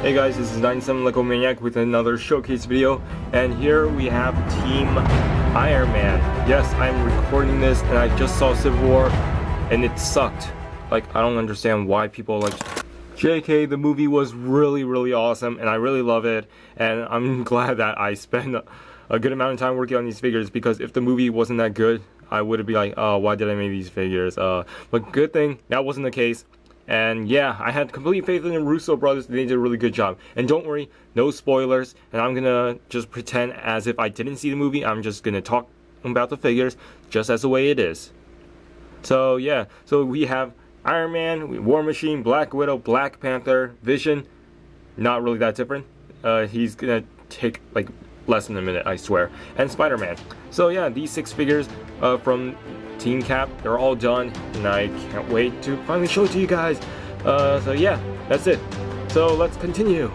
Hey guys, this is 97 Lego Maniac with another showcase video, and here we have Team Iron Man. Yes, I'm recording this and I just saw Civil War and it sucked. Like, I don't understand why people like JK. The movie was really awesome and I really love it, and I'm glad that I spent a good amount of time working on these figures, because if the movie wasn't that good, I would be like, oh, why did I make these figures? But good thing that wasn't the case. And yeah, I had complete faith in the Russo brothers. They did a really good job. And don't worry, no spoilers. And I'm gonna just pretend as if I didn't see the movie. I'm just gonna talk about the figures just as the way it is. So yeah, so we have Iron Man, War Machine, Black Widow, Black Panther, Vision. Not really that different. He's gonna take like less than a minute, I swear. And Spider-Man. So yeah, these 6 figures from Team Cap, they're all done, and I can't wait to finally show it to you guys. So yeah, that's it. So let's continue.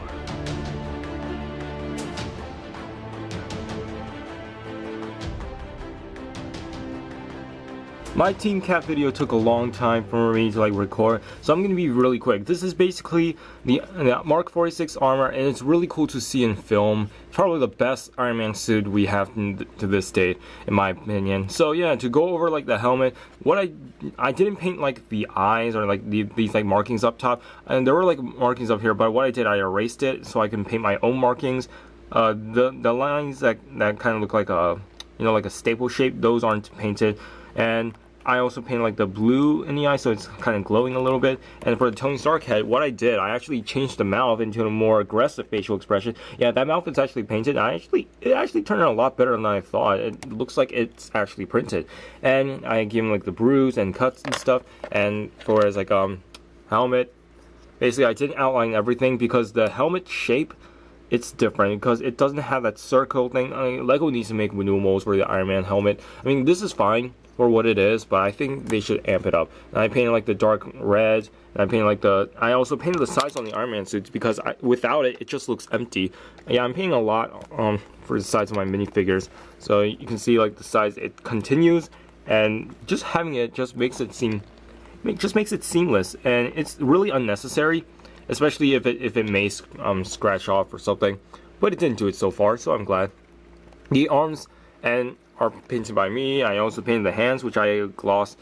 My Team Cap video took a long time for me to like record, so I'm gonna be really quick. This is basically the Mark 46 armor, and it's really cool to see in film. It's probably the best Iron Man suit we have to this date, in my opinion. So yeah, to go over like the helmet, what I didn't paint like the eyes or like these like markings up top, and there were like markings up here, but what I did, I erased it so I can paint my own markings. The lines that kind of look like a, you know, like a staple shape, those aren't painted. And I also painted like the blue in the eye, so it's kind of glowing a little bit. And for the Tony Stark head, what I did, I actually changed the mouth into a more aggressive facial expression. Yeah, that mouth is actually painted. It actually turned out a lot better than I thought. It looks like it's actually printed. And I gave him like the bruise and cuts and stuff. And for his like helmet, basically I didn't outline everything because the helmet shape, it's different because it doesn't have that circle thing. I mean, Lego needs to make new molds for the Iron Man helmet. I mean, this is fine for what it is, but I think they should amp it up. And I painted like the dark red, and I painted like I also painted the sides on the Iron Man suits because without it, it just looks empty. Yeah, I'm painting a lot for the sides of my minifigures, so you can see like the sides, it continues, and just having it just makes it seamless, and it's really unnecessary, especially if it may scratch off or something, but it didn't do it so far, so I'm glad. The arms are painted by me. I also painted the hands, which I glossed,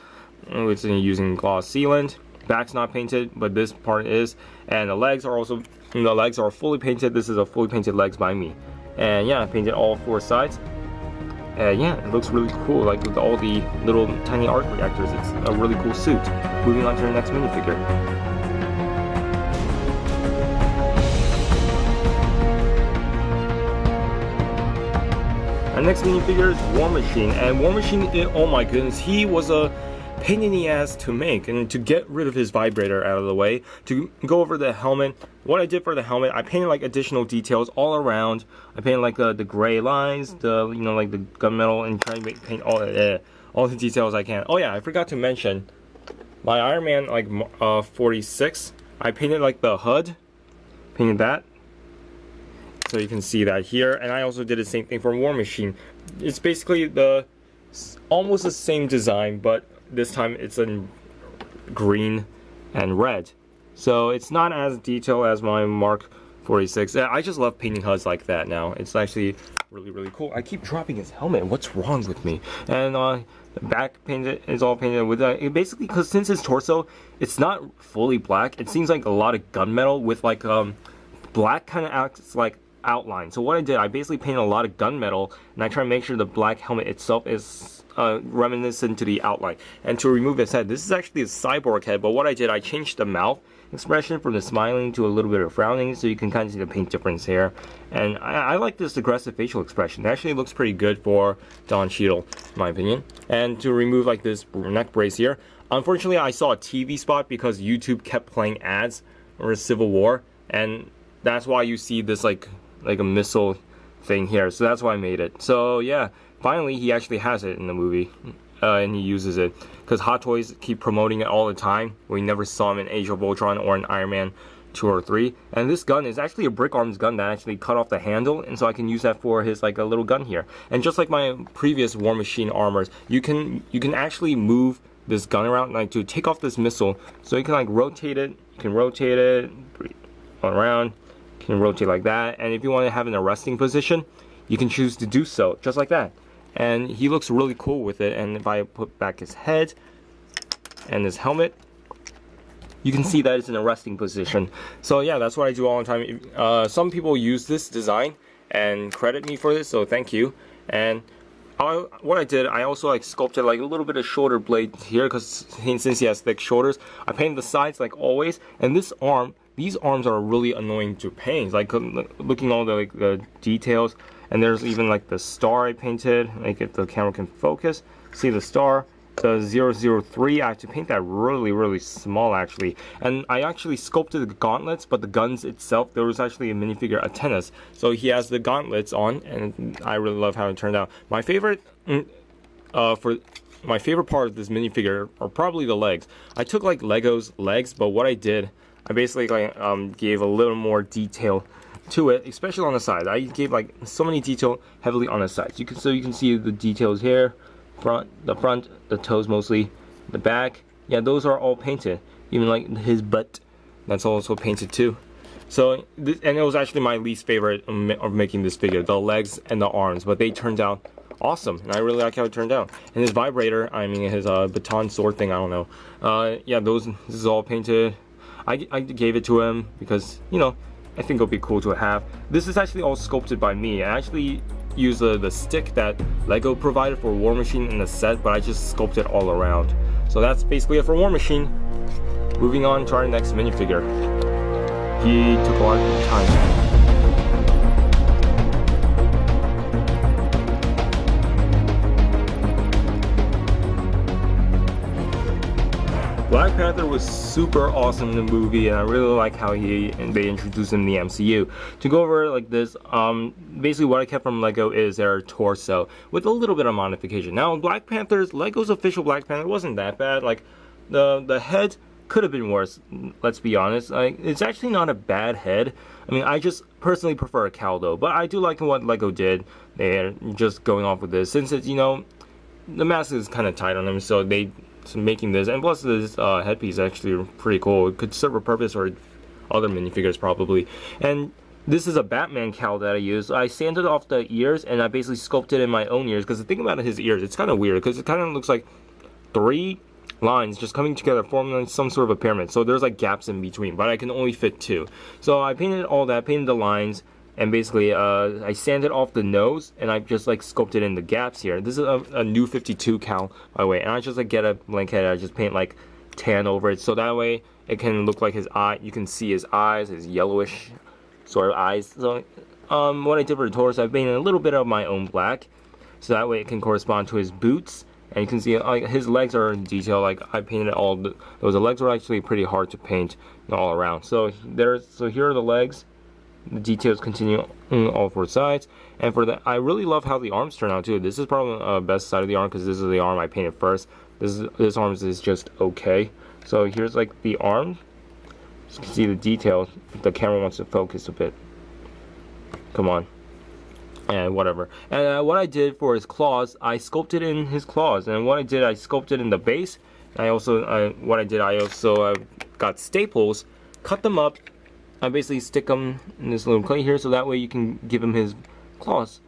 which is using gloss sealant. Back's not painted, but this part is. And the legs are fully painted. This is a fully painted legs by me. And yeah, I painted all 4 sides. And yeah, it looks really cool, like with all the little tiny arc reactors. It's a really cool suit. Moving on to the next minifigure. Our next minifigure is War Machine, and War Machine, oh my goodness, he was a pain in the ass to make. And to get rid of his vibrator out of the way, to go over the helmet, what I did for the helmet, I painted like additional details all around. I painted like the gray lines, like the gunmetal, and trying to paint all the details I can. Oh yeah, I forgot to mention my Iron Man like 46. I painted like the HUD, painted that. So you can see that here, and I also did the same thing for War Machine. It's basically almost the same design, but this time it's in green and red. So it's not as detailed as my Mark 46. I just love painting HUDs like that now. It's actually really cool. I keep dropping his helmet. What's wrong with me? And the back painted is all painted with basically, because since his torso, it's not fully black. It seems like a lot of gunmetal with like black kind of acts like outline. So what I did, I basically painted a lot of gunmetal, and I try to make sure the black helmet itself is reminiscent to the outline. And to remove his head, this is actually a cyborg head, but what I did, I changed the mouth expression from the smiling to a little bit of frowning, so you can kind of see the paint difference here. And I like this aggressive facial expression. It actually looks pretty good for Don Cheadle, in my opinion. And to remove like this neck brace here, unfortunately I saw a TV spot because YouTube kept playing ads for Civil War, and that's why you see this like a missile thing here. So that's why I made it. So yeah, finally he actually has it in the movie, and he uses it because Hot Toys keep promoting it all the time. We never saw him in Age of Ultron or in Iron Man 2 or 3. And this gun is actually a brick arms gun that actually cut off the handle, and so I can use that for his like a little gun here. And just like my previous War Machine armors, you can actually move this gun around, like to take off this missile, so you can like rotate it. You can rotate it around, can rotate like that, and if you want to have it in a resting position, you can choose to do so, just like that. And he looks really cool with it. And if I put back his head and his helmet, you can see that it's in a resting position. So yeah, that's what I do all the time. Some people use this design and credit me for this, so thank you. And what I did, I also like sculpted like a little bit of shoulder blade here, because since he has thick shoulders, I painted the sides like always. And this arm, these arms are really annoying to paint. Like looking all the details, and there's even like the star I painted. Like if the camera can focus, see the star. The 003, I have to paint that really small actually. And I actually sculpted the gauntlets, but the guns itself, there was actually a minifigure antennas. So he has the gauntlets on, and I really love how it turned out. My favorite part of this minifigure are probably the legs. I took like Lego's legs, but what I did, I basically like gave a little more detail to it, especially on the side. I gave like so many detail heavily on the sides. You can see the details here. The front, the toes mostly, the back, yeah, those are all painted. Even like his butt, that's also painted too. So, and it was actually my least favorite of making this figure, the legs and the arms, but they turned out awesome, and I really like how it turned out. And his vibrator, I mean his baton sword thing, I don't know. Yeah, this is all painted. I gave it to him because, you know, I think it'll be cool to have. This is actually all sculpted by me. I actually use the stick that Lego provided for War Machine in the set, but I just sculpted all around. So that's basically it for War Machine. Moving on to our next minifigure. He took a lot of time. Black Panther was super awesome in the movie, and I really like how they introduced him in the MCU. To go over like this, basically what I kept from Lego is their torso with a little bit of modification. Now, Black Panther's Lego's official Black Panther wasn't that bad. Like the head could have been worse. Let's be honest. Like, it's actually not a bad head. I mean, I just personally prefer a cowl though, but I do like what Lego did. They're just going off with this, since it's, you know, the mask is kind of tight on him, so making this, and plus this headpiece is actually pretty cool. It could serve a purpose for other minifigures probably. And this is a Batman cowl that I used. I sanded off the ears, and I basically sculpted in my own ears, because the thing about his ears, it's kind of weird, because it kind of looks like 3 lines just coming together forming some sort of a pyramid. So there's like gaps in between, but I can only fit 2. So I painted all that, painted the lines, and basically I sanded off the nose, and I just like sculpted in the gaps here. This is a new 52 cowl, by the way, and I just like get a blank head. I just paint like tan over it, so that way it can look like his eye. You can see his eyes, his yellowish sort of eyes. So what I did for the torso, I painted a little bit of my own black, so that way it can correspond to his boots. And you can see like his legs are in detail. Like I painted all those. The legs were actually pretty hard to paint all around. So here are the legs. The details continue on all 4 sides, and for that, I really love how the arms turn out too. This is probably the best side of the arm, because this is the arm I painted first. This arm is just okay. So here's like the arm. You can see the details. The camera wants to focus a bit. Come on. And whatever. And what I did for his claws, I sculpted in his claws. And what I did, I sculpted in the base. I also got staples, cut them up. I basically stick them in this little clay here, so that way you can give him his claws,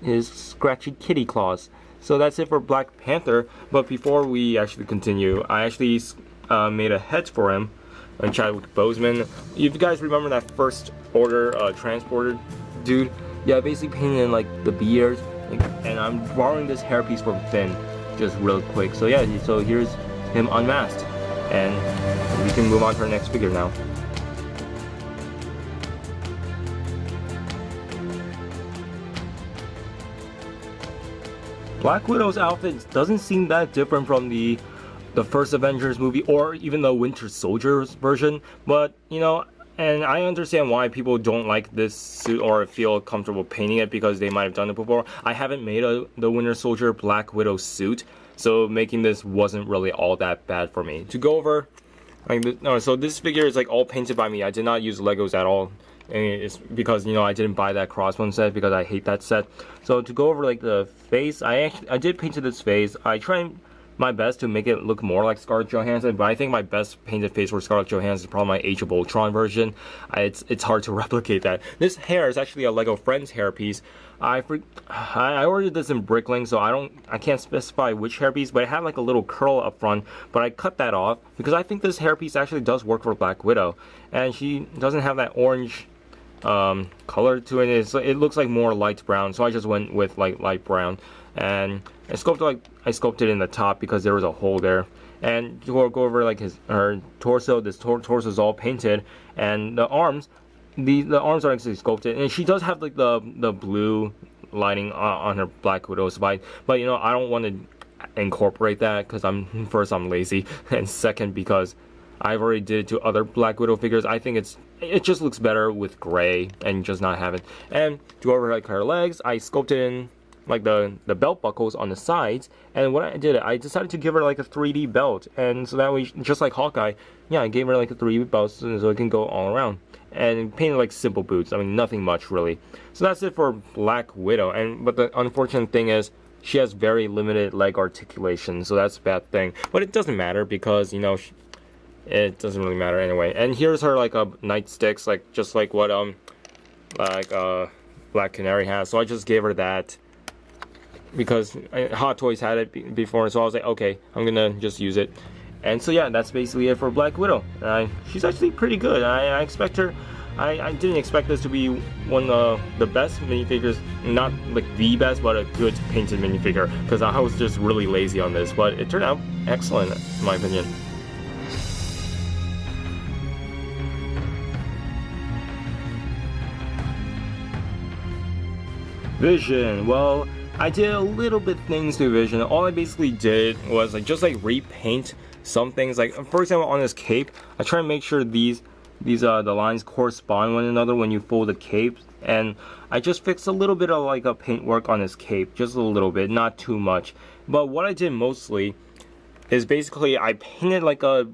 his scratchy kitty claws. So that's it for Black Panther. But before we actually continue, I actually made a head for him, Chadwick Boseman. If you guys remember that first order transporter dude, yeah, I basically painted in like the beard, and I'm borrowing this hairpiece from Finn, just real quick. So yeah, so here's him unmasked, and we can move on to our next figure now. Black Widow's outfit doesn't seem that different from the first Avengers movie, or even the Winter Soldier's version, but you know, and I understand why people don't like this suit or feel comfortable painting it, because they might have done it before. I haven't made the Winter Soldier Black Widow suit, so making this wasn't really all that bad for me. To go over, so this figure is like all painted by me. I did not use Legos at all. And it's because, you know, I didn't buy that Crossbone set because I hate that set. So to go over like the face, I did paint this face. I try and my best to make it look more like Scarlett Johansson, but I think my best painted face for Scarlett Johansson is probably my Age of Ultron version. It's hard to replicate that. This hair is actually a Lego Friends hairpiece. I ordered this in Bricklink, so I can't specify which hairpiece, but it had like a little curl up front, but I cut that off because I think this hairpiece actually does work for Black Widow, and she doesn't have that orange color to it. It looks like more light brown, so I just went with like light brown. And I sculpted in the top because there was a hole there. And to go over like her torso, this torso is all painted, and the arms, the arms are actually sculpted, and she does have like the blue lining on her Black Widow spine. But you know, I don't want to incorporate that because I'm lazy, and second because I've already did it to other Black Widow figures. I think it just looks better with gray and just not have it. And to go over like her legs, I sculpted in like the belt buckles on the sides, and what I did, I decided to give her like a 3D belt, and so that way, just like Hawkeye, yeah, I gave her like a 3D belt so it can go all around, and painted like simple boots. I mean, nothing much really. So that's it for Black Widow. But the unfortunate thing is she has very limited leg articulation, so that's a bad thing. But it doesn't matter because, you know, it doesn't really matter anyway. And here's her like a nightsticks, like just like what Black Canary has. So I just gave her that because Hot Toys had it before, so I was like, okay, I'm gonna just use it. And so yeah, that's basically it for Black Widow. She's actually pretty good. I expect her. I didn't expect this to be one of the best minifigures, not like the best, but a good painted minifigure, because I was just really lazy on this, but it turned out excellent in my opinion. Vision. Well, I did a little bit things to Vision. All I basically did was like just like repaint some things. Like for example, on this cape, I try to make sure the lines correspond one another when you fold the cape, and I just fixed a little bit of like a paint work on his cape, just a little bit, not too much. But what I did mostly is basically I painted like a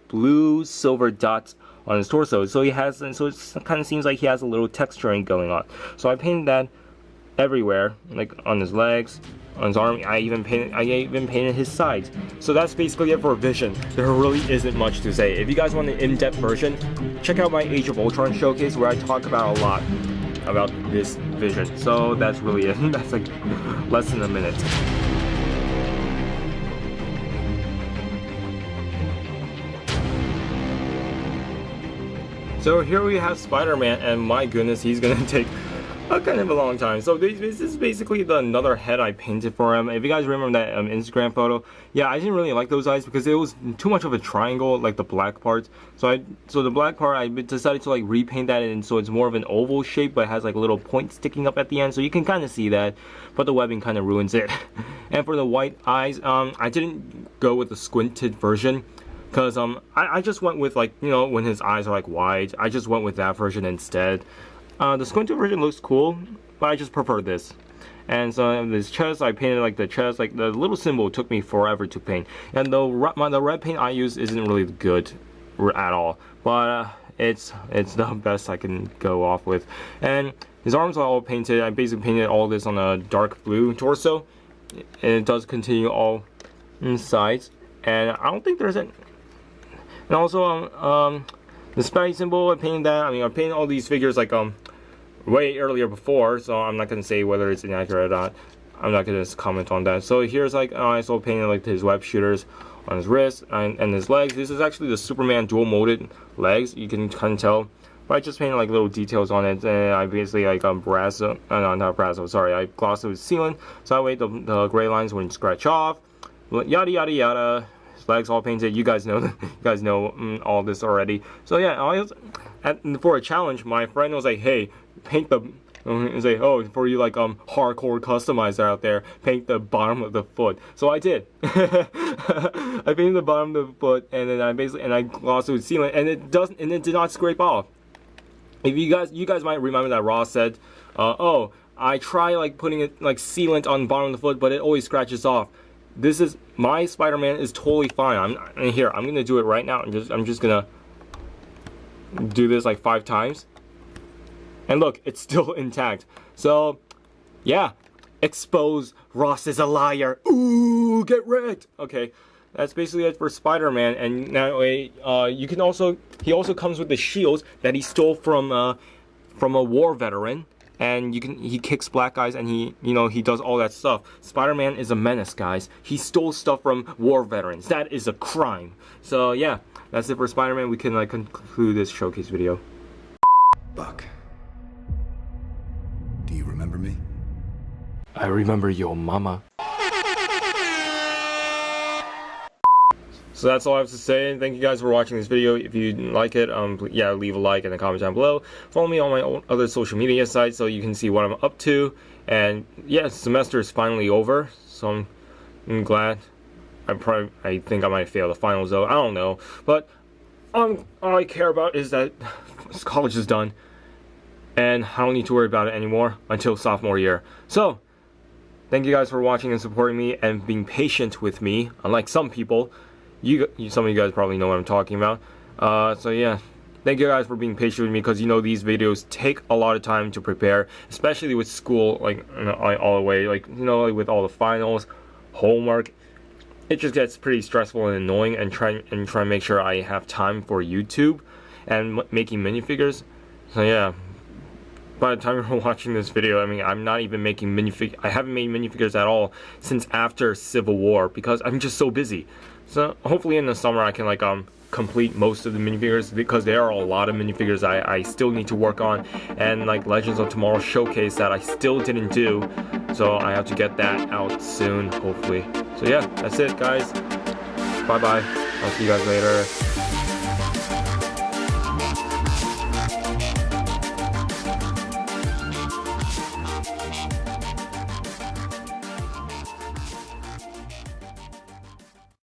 blue silver dots on his torso, so it kind of seems like he has a little texturing going on. So I painted that everywhere, like on his legs, on his arm. I even painted his sides. So that's basically it for Vision. There really isn't much to say. If you guys want an in-depth version, check out my Age of Ultron showcase where I talk about a lot about this Vision. So that's really it. That's like less than a minute. So here we have Spider-Man, and my goodness, he's gonna take kind of a long time. So this is basically another head I painted for him. If you guys remember that Instagram photo, yeah, I didn't really like those eyes because it was too much of a triangle, like the black parts. So the black part, I decided to like repaint that, and so it's more of an oval shape, but it has like a little point sticking up at the end, so you can kind of see that, but the webbing kind of ruins it. And for the white eyes, I didn't go with the squinted version, because I just went with, like, you know, when his eyes are like wide, I just went with that version instead. The squinted version looks cool, but I just prefer this. And so this chest, I painted like the chest, like the little symbol took me forever to paint. And the red paint I use isn't really good at all, but it's the best I can go off with. And his arms are all painted. I basically painted all this on a dark blue torso, and it does continue all sides. And I don't think there's any. And also the Spidey symbol, I painted that. I mean, I painted all these figures like way earlier before, so I'm not gonna say whether it's inaccurate or not. I'm not gonna comment on that. So here's like I also painted like his web shooters on his wrist and his legs. This is actually the Superman dual molded legs. You can kind of tell, but I just painted like little details on it, and I basically like not Brazzo, sorry, I glossed it with sealant, so that way the gray lines wouldn't scratch off. Yada yada yada. His legs all painted. You guys know all this already. So yeah, for a challenge, my friend was like, "Hey, paint the." He's like, "Oh, for you like hardcore customizer out there, paint the bottom of the foot." So I did. I painted the bottom of the foot, and then I glossed it with sealant, and it did not scrape off. If you guys might remember that Ross said, "Oh, I try like putting it like sealant on the bottom of the foot, but it always scratches off." This is my Spider-Man is totally fine. I'm gonna do it right now. I'm just gonna do this like 5 times, and look, it's still intact. So yeah, expose Ross is a liar. Ooh. Ooh, get wrecked. Okay, that's basically it for Spider-Man. And now you can also, he also comes with the shields that he stole from a war veteran. And he kicks black guys, and he does all that stuff. Spider-Man is a menace, guys. He stole stuff from war veterans. That is a crime. So yeah, that's it for Spider-Man. We can conclude this showcase video. Buck, do you remember me? I remember your mama. So that's all I have to say. Thank you guys for watching this video. If you like it, yeah, leave a like and a comment down below. Follow me on my other social media sites so you can see what I'm up to. And yeah, semester is finally over, so I'm glad. I think I might fail the finals though. I don't know, but all I care about is that college is done, and I don't need to worry about it anymore until sophomore year. So thank you guys for watching and supporting me and being patient with me. Unlike some people. Some of you guys probably know what I'm talking about. So yeah, thank you guys for being patient with me, because these videos take a lot of time to prepare, especially with school, all the way, with all the finals, homework. It just gets pretty stressful and annoying, and try to make sure I have time for YouTube and making minifigures. So yeah, by the time you're watching this video, I mean, I'm not even making minifigures. I haven't made minifigures at all since after Civil War, because I'm just so busy. So hopefully in the summer I can complete most of the minifigures, because there are a lot of minifigures I still need to work on, and Legends of Tomorrow Showcase that I still didn't do, so I have to get that out soon, hopefully. So yeah, that's it guys. Bye bye. I'll see you guys later.